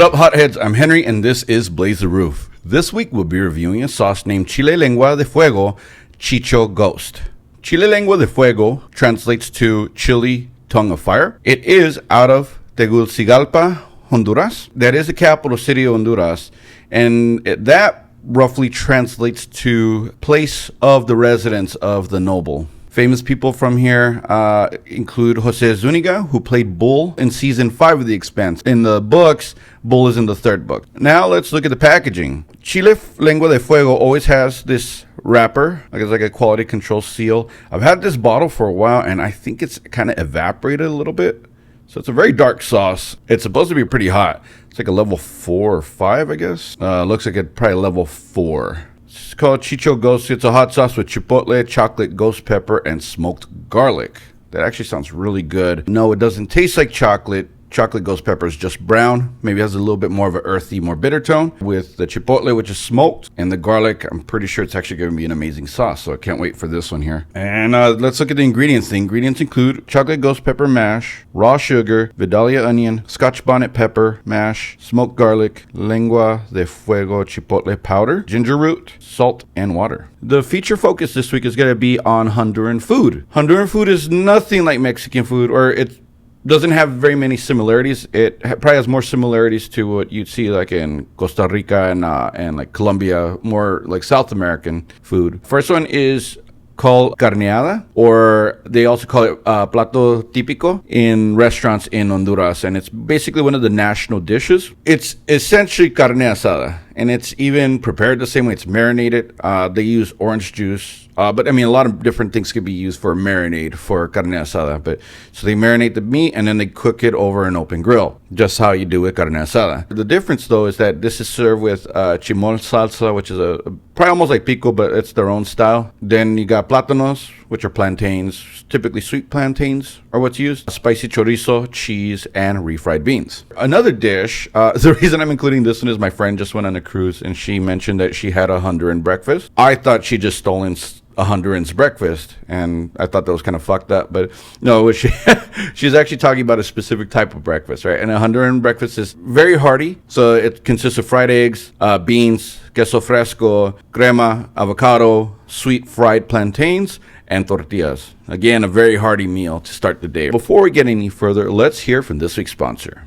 up, hotheads? I'm Henry, and this is Blaze the Roof. This week, we'll be reviewing a sauce named Chile Lengua de Fuego Chicho Ghost. Chile Lengua de Fuego translates to Chili Tongue of Fire. It is out of Tegucigalpa, Honduras. That is the capital city of Honduras, and that roughly translates to place of the residence of the noble. Famous people from here include Jose Zuniga, who played Bull in season 5 of The Expanse. In the books, Bull is in the 3rd book. Now let's look at the packaging. Chile Lengua de Fuego always has this wrapper, like it's like a quality control seal. I've had this bottle for a while, and I think it's kind of evaporated a little bit. So it's a very dark sauce. It's supposed to be pretty hot. It's like a level 4 or 5, I guess. Looks like it's probably level 4. It's called Chicho Ghost. It's a hot sauce with chipotle, chocolate, ghost pepper, and smoked garlic. That actually sounds really good. No, it doesn't taste like chocolate. Chocolate ghost pepper is just brown. Maybe has a little bit more of an earthy, more bitter tone. With the chipotle, which is smoked, and the garlic, I'm pretty sure it's actually going to be an amazing sauce. So I can't wait for this one here. And let's look at the ingredients. The ingredients include chocolate ghost pepper mash, raw sugar, Vidalia onion, Scotch bonnet pepper mash, smoked garlic, lengua de fuego chipotle powder, ginger root, salt, and water. The feature focus this week is going to be on Honduran food. Honduran food is nothing like Mexican food, or it doesn't have very many similarities. It probably has more similarities to what you'd see like in Costa Rica and like Colombia, more like South American food. First one is called carneada, or they also call it plato típico in restaurants in Honduras, and it's basically one of the national dishes. It's essentially carne asada, and it's even prepared the same way. It's marinated. They use orange juice. But I mean, a lot of different things could be used for a marinade for carne asada. But so they marinate the meat and then they cook it over an open grill, just how you do with carne asada. The difference, though, is that this is served with chimol salsa, which is probably almost like pico, but it's their own style. Then you got plátanos, which are plantains. Typically, sweet plantains are what's used. Spicy chorizo, cheese, and refried beans. Another dish. The reason I'm including this one is my friend just went on a cruise and she mentioned that she had a Honduran breakfast. I thought she just stolen a Honduran's breakfast, and I thought that was kind of fucked up, but no, she's actually talking about a specific type of breakfast, right? And a Honduran breakfast is very hearty, so it consists of fried eggs, beans, queso fresco, crema, avocado, sweet fried plantains, and tortillas. Again, a very hearty meal to start the day. Before we get any further, let's hear from this week's sponsor.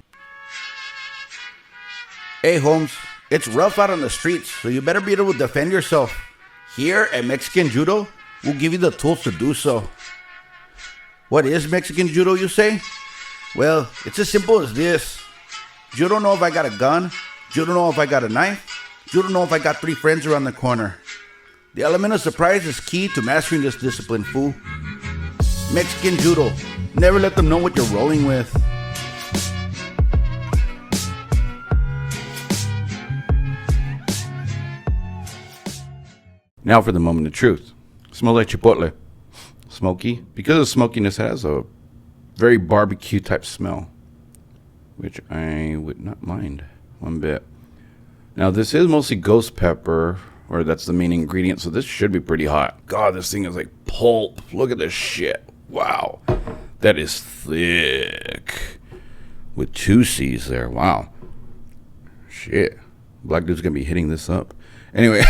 Hey Holmes, it's rough out on the streets, so you better be able to defend yourself. Here at Mexican Judo, we'll give you the tools to do so. What is Mexican Judo, you say? Well, it's as simple as this. You don't know if I got a gun. You don't know if I got a knife. You don't know if I got 3 friends around the corner. The element of surprise is key to mastering this discipline, fool. Mexican Judo. Never let them know what you're rolling with. Now for the moment of truth. Smells like chipotle. Smoky. Because of smokiness, it has a very barbecue type smell, which I would not mind one bit. Now this is mostly ghost pepper, or that's the main ingredient, so this should be pretty hot. God, this thing is like pulp. Look at this shit. Wow. That is thick. With 2 C's there. Wow. Shit. Black dude's gonna be hitting this up. Anyway.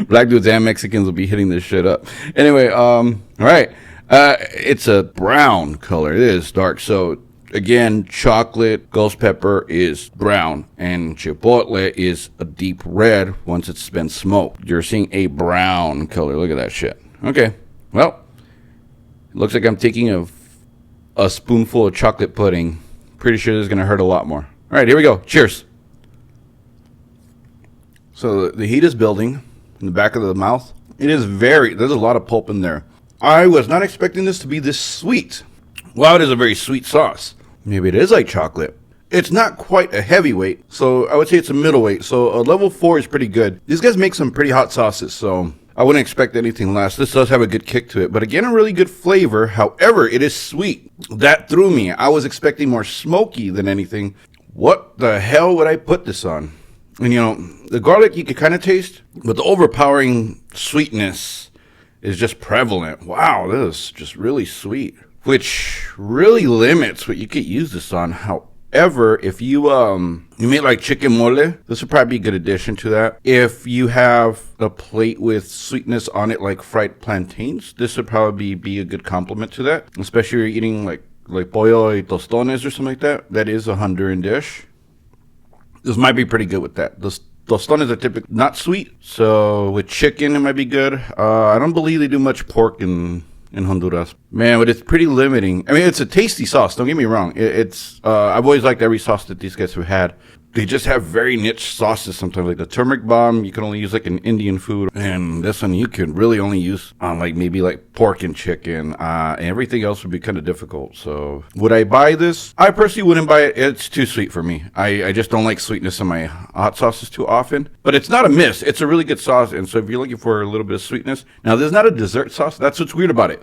Black dudes and Mexicans will be hitting this shit up. Anyway, all right. It's a brown color. It is dark. So again, chocolate ghost pepper is brown, and chipotle is a deep red once it's been smoked. You're seeing a brown color. Look at that shit. Okay. Well, it looks like I'm taking a spoonful of chocolate pudding. Pretty sure this is gonna hurt a lot more. All right, here we go. Cheers. So the heat is building in the back of the mouth. There's a lot of pulp in there. I was not expecting this to be this sweet. Wow, it is a very sweet sauce. Maybe it is like chocolate. It's not quite a heavyweight, so I would say it's a middleweight. So a level 4 is pretty good. These guys make some pretty hot sauces, so I wouldn't expect anything less. This does have a good kick to it, but again, a really good flavor. However, it is sweet. That threw me. I was expecting more smoky than anything. What the hell would I put this on? And you know, the garlic you can kind of taste, but the overpowering sweetness is just prevalent. Wow, this is just really sweet, which really limits what you could use this on. However, if you you make like chicken mole, this would probably be a good addition to that. If you have a plate with sweetness on it, like fried plantains, this would probably be a good complement to that. Especially if you're eating like pollo y tostones or something like that. That is a Honduran dish. This might be pretty good with that. The tostones are typically not sweet, so with chicken it might be good. I don't believe they do much pork in Honduras. Man, but it's pretty limiting. I mean, it's a tasty sauce, don't get me wrong. I've always liked every sauce that these guys have had. They just have very niche sauces sometimes. Like the turmeric bomb, you can only use like an Indian food. And this one you can really only use on like maybe like pork and chicken. And everything else would be kind of difficult. So would I buy this? I personally wouldn't buy it. It's too sweet for me. I just don't like sweetness in my hot sauces too often. But it's not a miss. It's a really good sauce. And so if you're looking for a little bit of sweetness. Now, this is not a dessert sauce. That's what's weird about it.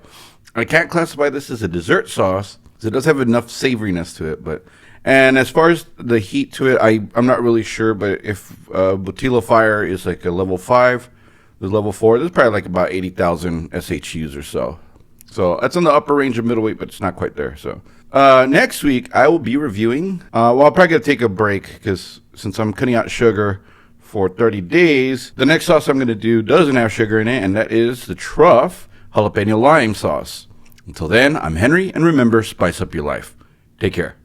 I can't classify this as a dessert sauce because it does have enough savoriness to it. And as far as the heat to it, I'm not really sure. But if Butilo Fire is like a level 5, the level 4, there's probably like about 80,000 SHUs or so. So that's on the upper range of middleweight, but it's not quite there. So next week, I will be reviewing. Well, I'll probably going to take a break because since I'm cutting out sugar for 30 days, the next sauce I'm going to do doesn't have sugar in it, and that is the Truff Jalapeno Lime Sauce. Until then, I'm Henry, and remember, spice up your life. Take care.